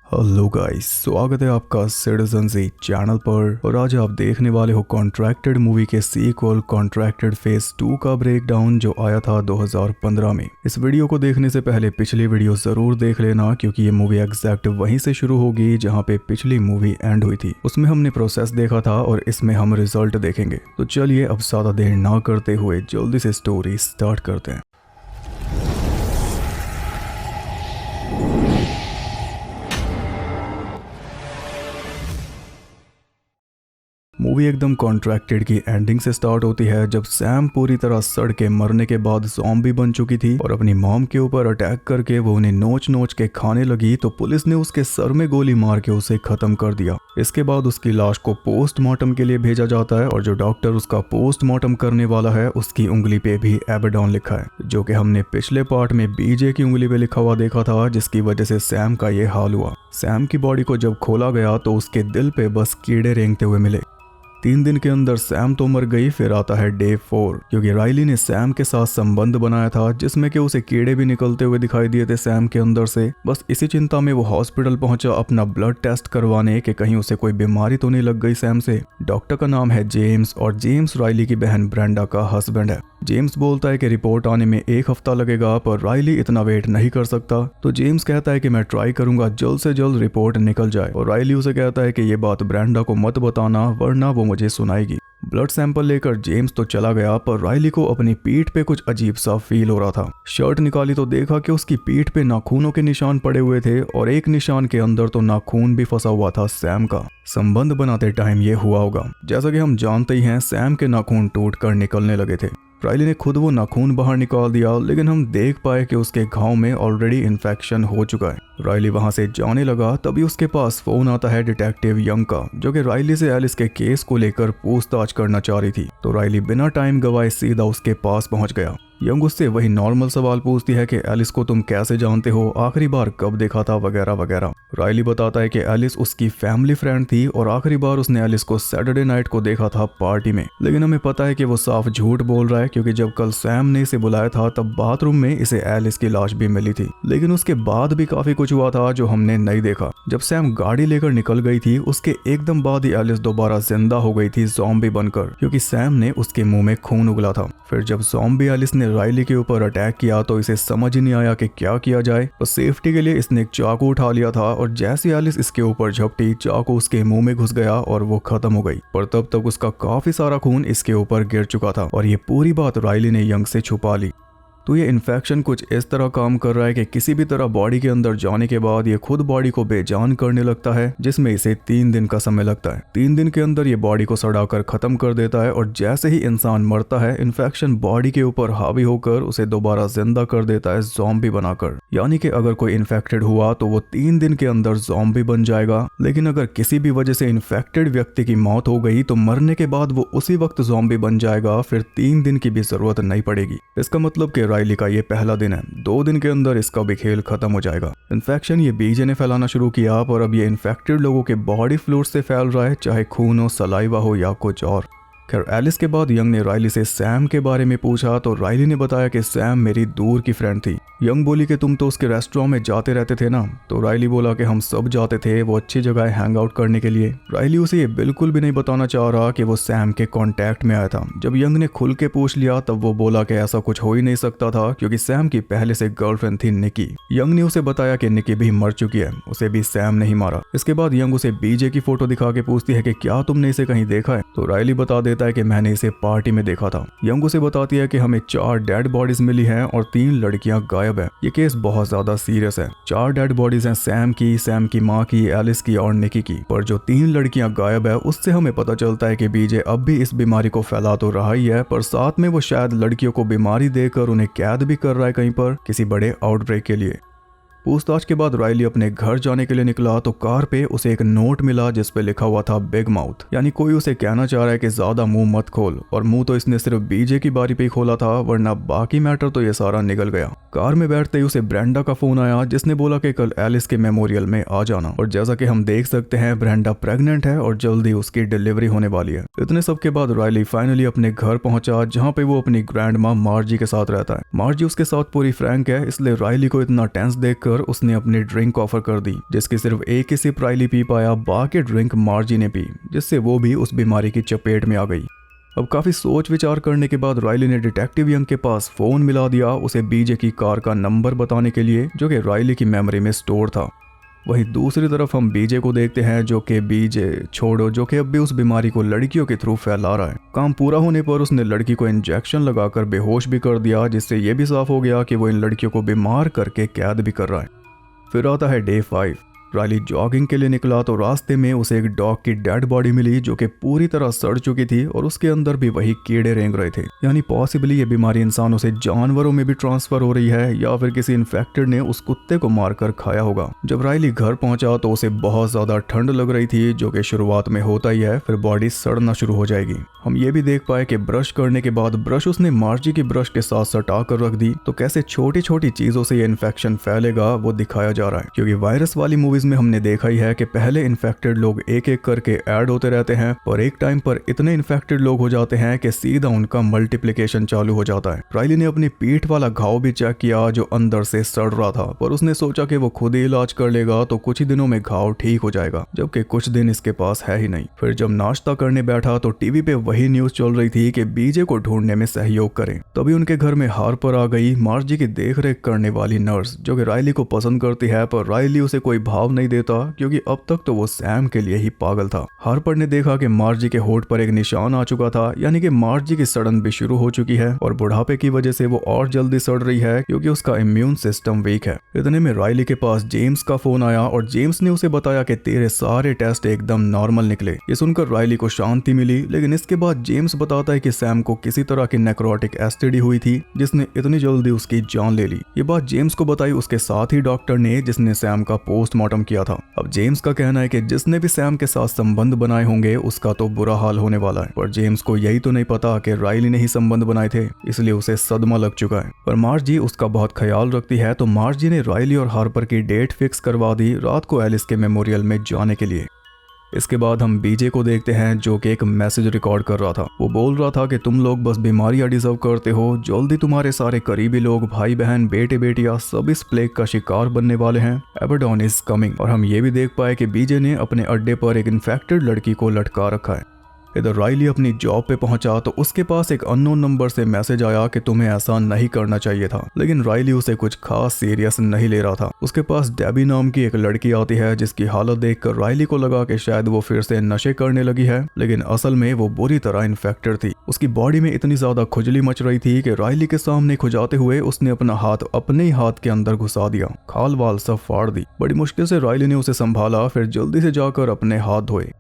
Hello guys, स्वागत है आपका सिटीजन जी चैनल पर। और आज आप देखने वाले हो कॉन्ट्रैक्टेड मूवी के सीक्वल कॉन्ट्रैक्टेड फेज 2 का ब्रेकडाउन जो आया था 2015 में। इस वीडियो को देखने से पहले पिछली वीडियो जरूर देख लेना, क्योंकि ये मूवी एग्जैक्ट वहीं से शुरू होगी जहां पे पिछली मूवी एंड हुई थी। उसमें हमने प्रोसेस देखा था और इसमें हम रिजल्ट देखेंगे। तो चलिए अब ज्यादा देर ना करते हुए जल्दी से स्टोरी स्टार्ट करते हैं। मूवी एकदम कॉन्ट्रैक्टेड की एंडिंग से स्टार्ट होती है, जब सैम पूरी तरह सड़ के मरने के बाद ज़ॉम्बी बन चुकी थी और अपनी मॉम के ऊपर अटैक करके वो उन्हें नोच नोच के खाने लगी। तो पुलिस ने उसके सर में गोली मार के उसे खत्म कर दिया। इसके बाद उसकी लाश को पोस्टमार्टम के लिए भेजा जाता है और जो डॉक्टर उसका पोस्टमार्टम करने वाला है उसकी उंगली पे भी एबेडॉन लिखा है, जो कि हमने पिछले पार्ट में बीजे की उंगली पे लिखा हुआ देखा था, जिसकी वजह से सैम का ये हाल हुआ। सैम की बॉडी को जब खोला गया तो उसके दिल पे बस कीड़े रेंगते हुए मिले। 3 दिन के अंदर सैम तो मर गई। फिर आता है डे 4, क्योंकि राइली ने सैम के साथ संबंध बनाया था जिसमें कि उसे कीड़े भी निकलते हुए दिखाई दिए थे सैम के अंदर से। बस इसी चिंता में वो हॉस्पिटल पहुंचा अपना ब्लड टेस्ट करवाने कि कहीं उसे कोई बीमारी तो नहीं लग गई सैम से। डॉक्टर का नाम है जेम्स और जेम्स राइली की बहन ब्रेंडा का हस्बैंड है। जेम्स बोलता है कि रिपोर्ट आने में 1 हफ्ता लगेगा, पर राइली इतना वेट नहीं कर सकता। तो जेम्स कहता है कि मैं ट्राई करूंगा जल्द से जल्द रिपोर्ट निकल जाए, और राइली उसे कहता है कि ये बात ब्रेंडा को मत बताना वरना वो मुझे सुनाएगी। ब्लड सैंपल लेकर जेम्स तो चला गया, पर राइली को अपनी पीठ पे कुछ अजीब सा फील हो रहा था। शर्ट निकाली तो देखा कि उसकी पीठ पे नाखूनों के निशान पड़े हुए थे, और एक निशान के अंदर तो नाखून भी फंसा हुआ था सैम का। संबंध बनाते टाइम ये हुआ होगा। जैसा कि हम जानते ही हैं, सैम के नाखून टूट कर निकलने लगे थे। राइली ने खुद वो नाखून बाहर निकाल दिया, लेकिन हम देख पाए कि उसके घाव में ऑलरेडी इन्फेक्शन हो चुका है। राइली वहां से जाने लगा, तभी उसके पास फोन आता है डिटेक्टिव यंग का, जो कि राइली से एलिस के केस को लेकर पूछताछ करना चाह रही थी। तो राइली बिना टाइम गवाए सीधा उसके पास पहुंच गया। यंग उससे वही नॉर्मल सवाल पूछती है कि एलिस को तुम कैसे जानते हो, आखिरी बार कब देखा था, वगैरह वगैरह। राइली बताता है कि एलिस उसकी फैमिली फ्रेंड थी और आखिरी बार उसने एलिस को सैटरडे नाइट को देखा था पार्टी में। लेकिन हमें पता है कि वो साफ झूठ बोल रहा है, क्योंकि जब कल सैम ने इसे बुलाया था तब बाथरूम में इसे एलिस की लाश भी मिली थी। लेकिन उसके बाद भी काफी कुछ हुआ था जो हमने नहीं देखा। जब सैम गाड़ी लेकर निकल गई थी, उसके एकदम बाद ही एलिस दोबारा जिंदा हो गई थी ज़ॉम्बी बनकर, क्योंकि सैम ने उसके मुंह में खून उगला था। फिर जब ज़ॉम्बी एलिस ने राइली के ऊपर अटैक किया तो इसे समझ ही नहीं आया कि क्या किया जाए। तो सेफ्टी के लिए इसने एक चाकू उठा लिया था, और जैसे एलिस इसके ऊपर झपटी, चाकू उसके मुंह में घुस गया और वो खत्म हो गई। पर तब तक उसका काफी सारा खून इसके ऊपर गिर चुका था, और ये पूरी बात राइली ने यंग से छुपा ली। तो ये इन्फेक्शन कुछ इस तरह काम कर रहा है कि किसी भी तरह बॉडी के अंदर जाने के बाद ये खुद बॉडी को बेजान करने लगता है, जिसमें इसे 3 दिन का समय लगता है। 3 दिन के अंदर ये बॉडी को सड़ाकर खत्म कर देता है, और जैसे ही इंसान मरता है, इन्फेक्शन बॉडी के ऊपर हावी होकर उसे दोबारा जिंदा कर देता है ज़ॉम्बी बनाकर। यानी कि अगर कोई इन्फेक्टेड हुआ तो वो 3 दिन के अंदर ज़ॉम्बी बन जाएगा। लेकिन अगर किसी भी वजह से इन्फेक्टेड व्यक्ति की मौत हो गई तो मरने के बाद वो उसी वक्त ज़ॉम्बी बन जाएगा, फिर 3 दिन की भी जरूरत नहीं पड़ेगी। इसका मतलब कि राइली का ये पहला दिन है, 2 दिन के अंदर इसका भी खेल खत्म हो जाएगा। इन्फेक्शन ये बीजे ने फैलाना शुरू किया, पर अब ये इन्फेक्टेड लोगों के बॉडी फ्लूइड से फैल रहा है, चाहे खून हो, सलाइवा हो या कुछ और। खैर, एलिस के बाद यंग ने राइली से सैम के बारे में पूछा, तो राइली ने बताया कि सैम मेरी दूर की फ्रेंड थी। यंग बोली कि तुम तो उसके रेस्टोरेंट में जाते रहते थे ना। तो राइली बोला कि हम सब जाते थे, वो अच्छी जगह है हैंग आउट करने के लिए। राइली उसे ये बिल्कुल भी नहीं बताना चाह रहा कि वो सैम के कांटेक्ट में आया था। जब यंग ने खुल के पूछ लिया तब वो बोला कि ऐसा कुछ हो ही नहीं सकता था, क्योंकि सैम की पहले से गर्लफ्रेंड थी निकी। यंग ने उसे बताया कि निकी भी मर चुकी है, उसे भी सैम नहीं मारा। इसके बाद यंग उसे बीजे की फोटो दिखा के पूछती है कि क्या तुमने इसे कहीं देखा है। तो राइली बता देता है कि मैंने इसे पार्टी में देखा था। यंग उसे बताती है कि हमें 4 डेड बॉडीज मिली हैं और 3 लड़कियां गायब है। ये केस बहुत ज्यादा सीरियस है। 4 डेड बॉडीज हैं सैम की माँ की, एलिस की और निकी की। पर जो 3 लड़कियां गायब है, उससे हमें पता चलता है कि बीजे अब भी इस बीमारी को फैला तो रहा ही है, पर साथ में वो शायद लड़कियों को बीमारी देकर उन्हें कैद भी कर रहा है कहीं पर, किसी बड़े आउटब्रेक के लिए। पूछताछ के बाद राइली अपने घर जाने के लिए निकला, तो कार पे उसे एक नोट मिला जिस पे लिखा हुआ था बिग माउथ, यानी कोई उसे कहना चाह रहा है कि ज्यादा मुंह मत खोल। और मुंह तो इसने सिर्फ बीजे की बारी पे ही खोला था, वरना बाकी मैटर तो ये सारा निकल गया। कार में बैठते ही उसे ब्रेंडा का फोन आया, जिसने बोला कि कल एलिस के मेमोरियल में आ जाना। और जैसा कि हम देख सकते हैं, ब्रेंडा प्रेग्नेंट है और जल्दी उसकी डिलीवरी होने वाली है। इतने सब के बाद राइली फाइनली अपने घर पहुंचा, जहाँ पे वो अपनी ग्रैंड माँ मार्जी के साथ रहता है। मार्जी उसके साथ पूरी फ्रैंक है, इसलिए राइली को इतना टेंस देखकर देखकर उसने अपनी ड्रिंक ऑफर कर दी, जिसकी सिर्फ एक ही सिप राइली पी पाया, बाकी ड्रिंक मार्जी ने पी, जिससे वो भी उस बीमारी की चपेट में आ गई। अब काफी सोच विचार करने के बाद राइली ने डिटेक्टिव यंग के पास फोन मिला दिया उसे बीजे की कार का नंबर बताने के लिए, जो कि राइली की मेमोरी में स्टोर था। वहीं दूसरी तरफ हम बीजे को देखते हैं, जो कि बीजे छोड़ो जो कि अब भी उस बीमारी को लड़कियों के थ्रू फैला रहा है। काम पूरा होने पर उसने लड़की को इंजेक्शन लगाकर बेहोश भी कर दिया, जिससे ये भी साफ हो गया कि वो इन लड़कियों को बीमार करके कैद भी कर रहा है। फिर आता है डे 5। राइली जॉगिंग के लिए निकला तो रास्ते में उसे एक डॉग की डेड बॉडी मिली, जो कि पूरी तरह सड़ चुकी थी और उसके अंदर भी वही कीड़े रेंग रहे थे। यानी पॉसिबली ये बीमारी इंसानों से जानवरों में भी ट्रांसफर हो रही है, या फिर किसी इन्फेक्टेड ने उस कुत्ते को मारकर खाया होगा। जब राइली घर पहुंचा तो उसे बहुत ज्यादा ठंड लग रही थी, जो कि शुरुआत में होता ही है, फिर बॉडी सड़ना शुरू हो जाएगी। हम ये भी देख पाए कि ब्रश करने के बाद ब्रश उसने मार्जी की ब्रश के साथ सटा कर रख दी, तो कैसे छोटी छोटी चीजों से ये इन्फेक्शन फैलेगा वो दिखाया जा रहा है। क्योंकि वायरस वाली मूवीज में हमने देखा ही है कि पहले इन्फेक्टेड लोग एक एक करके ऐड होते रहते हैं, और एक टाइम पर इतने इन्फेक्टेड लोग हो जाते हैं कि सीधा उनका मल्टीप्लिकेशन चालू हो जाता है। राइली ने अपनी पीठ वाला घाव भी चेक किया जो अंदर से सड़ रहा था, पर उसने सोचा कि वो खुद ही इलाज कर लेगा तो कुछ ही दिनों में घाव ठीक हो जाएगा, जबकि कुछ दिन इसके पास है ही नहीं। फिर जब नाश्ता करने बैठा तो टीवी पे वही न्यूज चल रही थी कि बीजे को ढूंढने में सहयोग करें। तभी उनके घर में हार्पर आ गई, मार्जी की देखरेख करने वाली नर्स, जो कि राइली को पसंद करती है, पर राइली उसे कोई भाव नहीं देता क्योंकि अब तक तो वो सैम के लिए ही पागल था। हार्पर ने देखा कि मार्जी के होठ पर एक निशान आ चुका था, यानी कि मार्जी की सड़न भी शुरू हो चुकी है और बुढ़ापे की वजह से वो और जल्दी सड़ रही है क्योंकि उसका इम्यून सिस्टम वीक है। इतने में राइली के पास जेम्स का फोन आया और जेम्स ने उसे बताया कि तेरे सारे टेस्ट एकदम नॉर्मल निकले। ये सुनकर राइली को शांति मिली, लेकिन इसके बाद जेम्स बताता है कि सैम को किसी तरह की नेक्रोटिक एसटीडी हुई थी जिसने इतनी जल्दी उसकी जान ले ली। ये बात जेम्स को बताई उसके साथ ही डॉक्टर ने, जिसने सैम का पोस्टमार्टम किया था। अब जेम्स का कहना है कि जिसने भी सैम के साथ संबंध बनाए होंगे उसका तो बुरा हाल होने वाला है, पर जेम्स को यही तो नहीं पता कि राइली ने ही संबंध बनाए थे, इसलिए उसे सदमा लग चुका है। पर मार्जी उसका बहुत ख्याल रखती है, तो मार्जी ने राइली और हार्पर की डेट फिक्स करवा दी रात को एलिस के मेमोरियल में जाने के लिए। इसके बाद हम बीजे को देखते हैं, जो कि एक मैसेज रिकॉर्ड कर रहा था। वो बोल रहा था कि तुम लोग बस बीमारियां डिजर्व करते हो, जल्दी तुम्हारे सारे करीबी लोग, भाई बहन, बेटे बेटियां सब इस प्लेग का शिकार बनने वाले हैं। एबरडॉन इज कमिंग। और हम ये भी देख पाए कि बीजे ने अपने अड्डे पर एक इन्फेक्टेड लड़की को लटका रखा है। इधर राइली अपनी जॉब पे पहुंचा तो उसके पास एक अननोन नंबर से मैसेज आया कि तुम्हें ऐसा नहीं करना चाहिए था, लेकिन राइली उसे कुछ खास सीरियस नहीं ले रहा था। उसके पास डेबी नाम की एक लड़की आती है, जिसकी हालत देखकर राइली को लगा कि शायद वो फिर से नशे करने लगी है, लेकिन असल में वो बुरी तरह इन्फेक्टेड थी। उसकी बॉडी में इतनी ज्यादा खुजली मच रही थी कि राइली के सामने खुजाते हुए उसने अपना हाथ अपने ही हाथ के अंदर घुसा दिया, खाल वाल सब फाड़ दी। बड़ी मुश्किल से राइली ने उसे संभाला, फिर जल्दी से जाकर अपने हाथ धोए।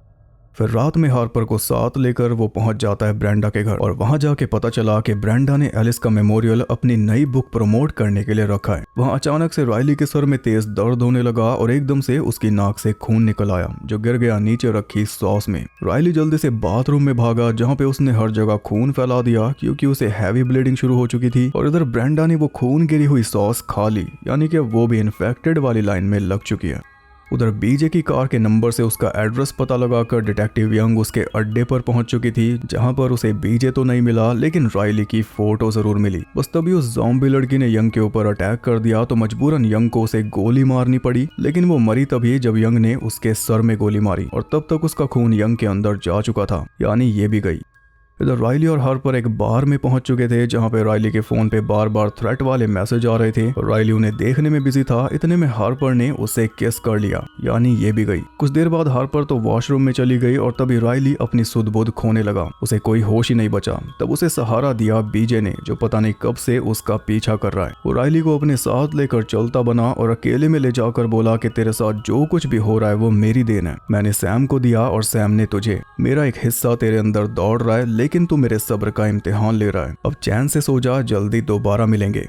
फिर रात में हार्पर को साथ लेकर वो पहुंच जाता है ब्रेंडा के घर, और वहां जाके पता चला कि ब्रेंडा ने एलिस का मेमोरियल अपनी नई बुक प्रमोट करने के लिए रखा है। वहां अचानक से राइली के सर में तेज दर्द होने लगा और एकदम से उसकी नाक से खून निकल आया, जो गिर गया नीचे रखी सॉस में। राइली जल्दी से बाथरूम में भागा, जहाँ पे उसने हर जगह खून फैला दिया क्योंकि उसे हैवी ब्लीडिंग शुरू हो चुकी थी। और इधर ब्रेंडा ने वो खून गिरी हुई सॉस खा ली, यानी कि वो भी इन्फेक्टेड वाली लाइन में लग चुकी है। उधर बीजे की कार के नंबर से उसका एड्रेस पता लगाकर डिटेक्टिव यंग उसके अड्डे पर पहुंच चुकी थी, जहां पर उसे बीजे तो नहीं मिला, लेकिन राइली की फोटो जरूर मिली। बस तभी उस ज़ॉम्बी लड़की ने यंग के ऊपर अटैक कर दिया, तो मजबूरन यंग को उसे गोली मारनी पड़ी, लेकिन वो मरी तभी जब यंग ने उसके सर में गोली मारी, और तब तक उसका खून यंग के अंदर जा चुका था, यानी ये भी गई। इधर राइली और हार्पर एक बार में पहुंच चुके थे, जहां पे राइली के फोन पे बार बार थ्रेट वाले मैसेज आ रहे थे, और राइली उन्हें देखने में बिजी था। इतने में हार्पर ने उसे किस कर लिया, यानी ये भी गई। कुछ देर बाद हार्पर तो वॉशरूम में चली गई, और तभी राइली अपनी सुध बुध खोने लगा, उसे कोई होश ही नहीं बचा। तब उसे सहारा दिया बीजे ने, जो पता नहीं कब से उसका पीछा कर रहा है। वो राइली को अपने साथ लेकर चलता बना और अकेले में ले जाकर बोला कि तेरे साथ जो कुछ भी हो रहा है वो मेरी देन है, मैंने सैम को दिया और सैम ने तुझे। मेरा एक हिस्सा तेरे अंदर दौड़ रहा है, लेकिन तू मेरे सब्र का इम्तिहान ले रहा है। अब चैन से सो जा, जल्दी दोबारा मिलेंगे।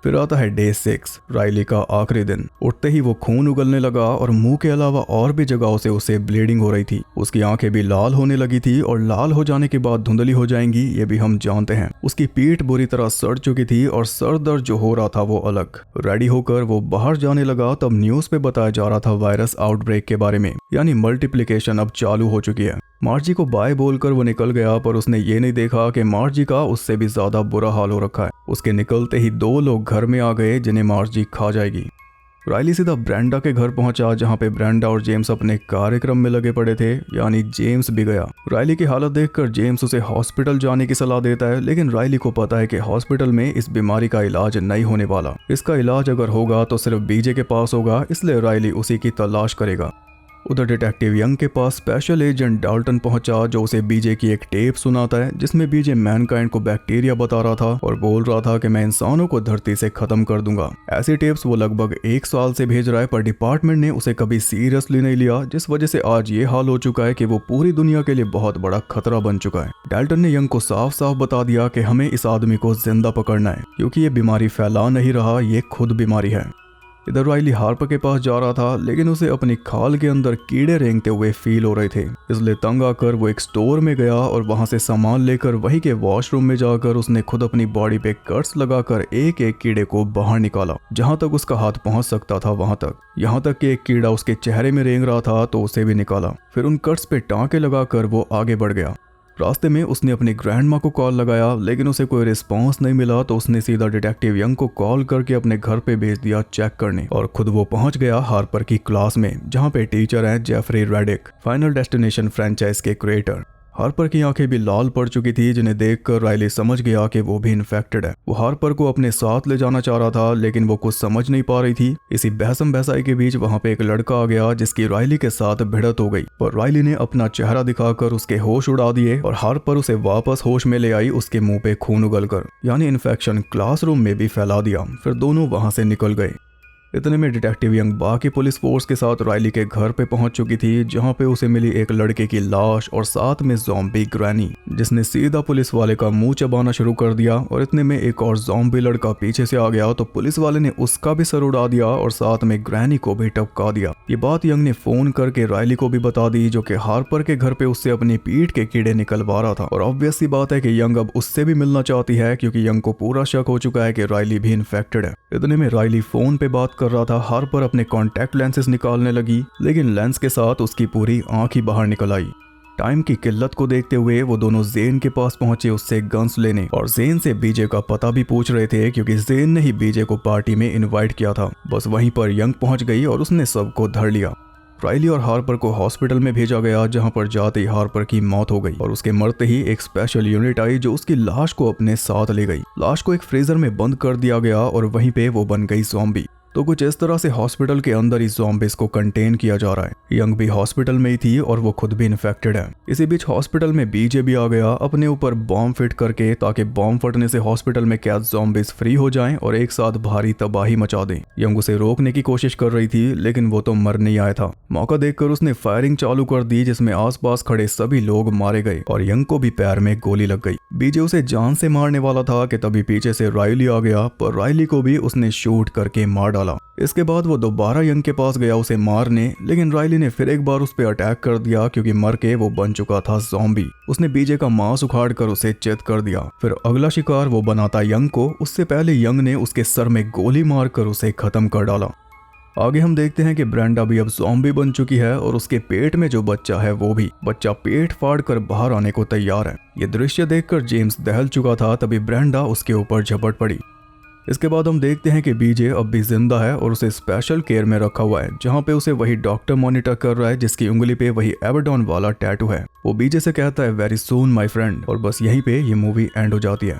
फिर आता है डे 6, राइली का आखिरी दिन। उठते ही वो खून उगलने लगा और मुंह के अलावा और भी जगहों से उसे ब्लीडिंग हो रही थी। उसकी आंखें भी लाल होने लगी थी, और लाल हो जाने के बाद धुंधली हो जाएंगी, ये भी हम जानते हैं। उसकी पीठ बुरी तरह सड़ चुकी थी और सर दर्द जो हो रहा था वो अलग। रेडी होकर वो बाहर जाने लगा, तब न्यूज पे बताया जा रहा था वायरस आउटब्रेक के बारे में, यानी मल्टीप्लिकेशन अब चालू हो चुकी है। मार्जी को बाय बोलकर वो निकल गया, पर उसने ये नहीं देखा कि मार्जी का उससे भी ज्यादा बुरा हाल हो रखा है। उसके निकलते ही 2 लोग घर में आ गए, जिन्हें मार्जी खा जाएगी। राइली सीधा ब्रेंडा के घर पहुंचा जहां पे ब्रेंडा और जेम्स अपने कार्यक्रम में लगे पड़े थे, यानी जेम्स भी गया। राइली की हालत देखकर जेम्स उसे हॉस्पिटल जाने की सलाह देता है, लेकिन राइली को पता है कि हॉस्पिटल में इस बीमारी का इलाज नहीं होने वाला। इसका इलाज अगर होगा तो सिर्फ बीजे के पास होगा, इसलिए राइली उसी की तलाश करेगा। उधर डिटेक्टिव यंग के पास स्पेशल एजेंट डाल्टन पहुंचा जो उसे बीजे की एक टेप सुनाता है जिसमें बीजे मैनकाइंड को बैक्टीरिया बता रहा था और बोल रहा था कि मैं इंसानों को धरती से खत्म कर दूंगा। ऐसी टेप्स वो लगभग 1 साल से भेज रहा है, पर डिपार्टमेंट ने उसे कभी सीरियसली नहीं लिया, जिस वजह से आज ये हाल हो चुका है कि वो पूरी दुनिया के लिए बहुत बड़ा खतरा बन चुका है। डाल्टन ने यंग को साफ साफ बता दिया कि हमें इस आदमी को जिंदा पकड़ना है क्योंकि ये बीमारी फैला नहीं रहा, ये खुद बीमारी है। इधर राइली हार्पर के पास जा रहा था, लेकिन उसे अपनी खाल के अंदर कीड़े रेंगते हुए फील हो रहे थे, इसलिए तंग आकर वो एक स्टोर में गया और वहां से सामान लेकर वहीं के वॉशरूम में जाकर उसने खुद अपनी बॉडी पे कट्स लगाकर एक एक कीड़े को बाहर निकाला, जहां तक उसका हाथ पहुंच सकता था वहां तक। यहाँ तक कि एक कीड़ा उसके चेहरे में रेंग रहा था तो उसे भी निकाला। फिर उन कट्स पे टाँके लगाकर वो आगे बढ़ गया। रास्ते में उसने अपनी ग्रैंडमा को कॉल लगाया, लेकिन उसे कोई रिस्पांस नहीं मिला तो उसने सीधा डिटेक्टिव यंग को कॉल करके अपने घर पे भेज दिया चेक करने, और खुद वो पहुंच गया हार्पर की क्लास में जहां पे टीचर हैं जेफरी रेडिक, फाइनल डेस्टिनेशन फ्रेंचाइज के क्रिएटर। हार्पर की आंखें भी लाल पड़ चुकी थी, जिन्हें देखकर राइली समझ गया कि वो भी इन्फेक्टेड है। वो हार्पर को अपने साथ ले जाना चाह रहा था, लेकिन वो कुछ समझ नहीं पा रही थी। इसी बहसम बहसाई के बीच वहां पे एक लड़का आ गया जिसकी राइली के साथ भिड़त हो गई, और राइली ने अपना चेहरा दिखाकर उसके होश उड़ा दिए और हार्पर उसे वापस होश में ले आई, उसके मुंह पे खून उगलकर, यानी इन्फेक्शन क्लासरूम में भी फैला दिया। फिर दोनों वहां से निकल गए। इतने में डिटेक्टिव यंग बाकी पुलिस फोर्स के साथ राइली के घर पे पहुंच चुकी थी, जहां पे उसे मिली एक लड़के की लाश और साथ में ज़ॉम्बी ग्रैनी, जिसने सीधा पुलिस वाले का मुंह चबाना शुरू कर दिया। और इतने में एक और ज़ॉम्बी लड़का पीछे से आ गया तो पुलिस वाले ने उसका भी सर उड़ा दिया और साथ में ग्रैनी को भी टपका दिया। ये बात यंग ने फोन करके राइली को भी बता दी, जो कि हार्पर के घर पे उससे अपनी पीठ के कीड़े निकलवा रहा था। और ऑब्वियस सी बात है कि यंग अब उससे भी मिलना चाहती है, क्योंकि यंग को पूरा शक हो चुका है कि राइली भी इन्फेक्टेड है। इतने में राइली फोन पे बात कर रहा था, हार्पर अपने कॉन्टैक्ट लेंसेज निकालने लगी, लेकिन लेंस के साथ उसकी पूरी आंख ही बाहर निकल आई। टाइम की किल्लत को देखते हुए वो दोनों जेन के पास पहुंचे उससे गन्स लेने, और जेन से बीजे का पता भी पूछ रहे थे, क्योंकि जेन ने ही बीजे को पार्टी में इनवाइट किया था। बस वहीं पर यंग पहुंच गई और उसने सबको धर लिया। राइली और हार्पर को हॉस्पिटल में भेजा गया, जहां पर जाते ही हार्पर की मौत हो गई और उसके मरते ही एक स्पेशल यूनिट आई जो उसकी लाश को अपने साथ ले गई। लाश को एक फ्रीजर में बंद कर दिया गया और वहीं पे वो बन गई ज़ॉम्बी। तो कुछ इस तरह से हॉस्पिटल के अंदर ही ज़ॉम्बीज को कंटेन किया जा रहा है। यंग भी हॉस्पिटल में ही थी और वो खुद भी इन्फेक्टेड है। इसी बीच हॉस्पिटल में बीजे भी आ गया अपने ऊपर बॉम्ब फिट करके, ताकि बॉम्ब फटने से हॉस्पिटल में कैद ज़ॉम्बीज फ्री हो जाएं और एक साथ भारी तबाही मचा दें। यंग उसे रोकने की कोशिश कर रही थी, लेकिन वो तो मर नहीं आया था। मौका देखकर उसने फायरिंग चालू कर दी, जिसमें आसपास खड़े सभी लोग मारे गए और यंग को भी पैर में गोली लग गई। बीजे उसे जान से मारने वाला था कि तभी पीछे से राइली आ गया, पर राइली को भी उसने शूट करके मार डाला। इसके बाद वो दोबारा यंग के पास गया उसे मारने, लेकिन राइली ने फिर एक बार उस पर अटैक कर दिया, क्योंकि मर के वो बन चुका था ज़ॉम्बी। उसने बीजे का मांस उखाड़ कर उसे चित कर दिया। फिर अगला शिकार वो बनाता यंग को। उससे पहले यंग ने उसके सर में गोली मारकर उसे खत्म कर डाला। आगे हम देखते हैं कि ब्रेंडा भी अब ज़ॉम्बी बन चुकी है और उसके पेट में जो बच्चा है वो भी बच्चा पेट फाड़ कर बाहर आने को तैयार है। ये दृश्य देखकर जेम्स दहल चुका था, तभी ब्रेंडा उसके ऊपर झपट पड़ी। इसके बाद हम देखते हैं कि बीजे अब भी जिंदा है और उसे स्पेशल केयर में रखा हुआ है, जहां पे उसे वही डॉक्टर मॉनिटर कर रहा है जिसकी उंगली पे वही एबरडॉन वाला टैटू है। वो बीजे से कहता है वेरी सून माय फ्रेंड, और बस यहीं पे ये मूवी एंड हो जाती है।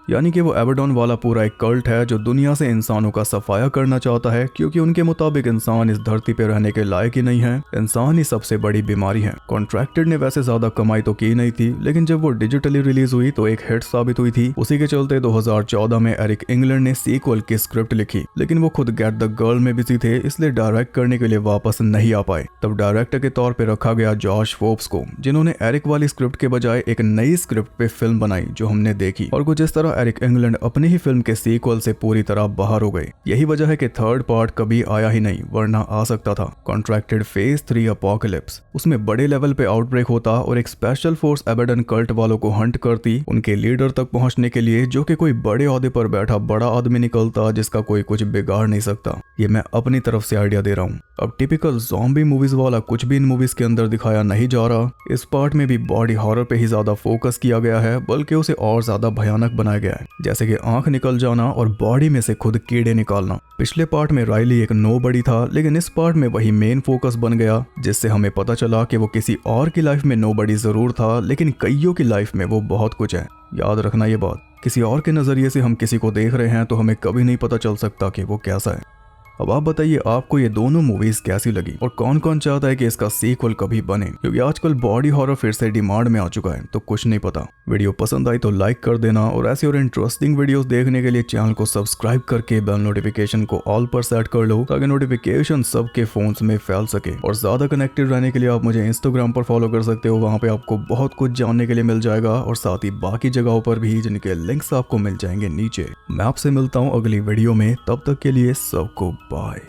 यानी कि वो एबरडॉन वाला पूरा एक कल्ट है जो दुनिया से इंसानों का सफाया करना चाहता है, क्योंकि उनके मुताबिक इंसान इस धरती पे रहने के लायक ही नहीं है। इंसान ही सबसे बड़ी बीमारी है। कॉन्ट्रैक्टेड ने वैसे ज्यादा कमाई तो की नहीं थी, लेकिन जब वो डिजिटली रिलीज हुई तो एक हिट साबित हुई थी। उसी के चलते 2014 में एरिक इंग्लैंड ने सीक्वल की स्क्रिप्ट लिखी, लेकिन वो खुद गेट द गर्ल में बिजी थे, इसलिए डायरेक्ट करने के लिए वापस नहीं आ पाए। तब डायरेक्टर के तौर पर रखा गया जॉश फोर्ब्स को, जिन्होंने एरिक वाली स्क्रिप्ट के बजाय एक नई स्क्रिप्ट पे फिल्म बनाई जो हमने देखी। और कुछ इस तरह एरिक इंग्लैंड अपनी ही फिल्म के सीक्वल से पूरी तरह बाहर हो गए। यही वजह है कि थर्ड पार्ट कभी आया ही नहीं, वरना आ सकता था। कॉन्ट्रैक्टेड फेज 3 अपोकलिप्स, उसमें बड़े लेवल पे आउटब्रेक होता और एक स्पेशल फोर्स एबेडन कल्ट वालों को हंट करती उनके लीडर तक पहुंचने के लिए, जो कि कोई बड़े ओहदे पर बैठा बड़ा आदमी निकलता जिसका कोई कुछ बिगाड़ नहीं सकता। ये मैं अपनी तरफ से आइडिया दे रहा हूँ। अब टिपिकल ज़ॉम्बी मूवीज वाला कुछ भी इन मूवीज के अंदर दिखाया नहीं जा रहा। इस पार्ट में भी बॉडी हॉरर पे ही ज्यादा फोकस किया गया है, बल्कि उसे और ज्यादा भयानक बनाया गया गया है, जैसे कि आंख निकल जाना और बॉडी में से खुद कीड़े निकालना। पिछले पार्ट में राइली एक नोबडी था, लेकिन इस पार्ट में वही मेन फोकस बन गया, जिससे हमें पता चला कि वो किसी और की लाइफ में नोबडी जरूर था, लेकिन कईयों की लाइफ में वो बहुत कुछ है। याद रखना ये बात, किसी और के नजरिए से हम किसी को देख रहे हैं तो हमें कभी नहीं पता चल सकता कि वो कैसा है। अब आप बताइए आपको ये दोनों मूवीज कैसी लगी और कौन कौन चाहता है कि इसका सीक्वल कभी बने, क्योंकि आजकल बॉडी हॉरर फिर से डिमांड में आ चुका है। तो कुछ नहीं पता, वीडियो पसंद आई तो लाइक कर देना और ऐसी और इंटरेस्टिंग वीडियोस देखने के लिए चैनल को सब्सक्राइब करके बेल नोटिफिकेशन को ऑल पर सेट कर लो, ताकि नोटिफिकेशन सबके फोन्स में फैल सके। और ज्यादा कनेक्टेड रहने के लिए आप मुझे इंस्टाग्राम पर फॉलो कर सकते हो, वहाँ पे आपको बहुत कुछ जानने के लिए मिल जाएगा और साथ ही बाकी जगहों पर भी, जिनके लिंक्स आपको मिल जाएंगे नीचे। मैं आपसे मिलता हूँ अगली वीडियो में, तब तक के लिए सबको बाय।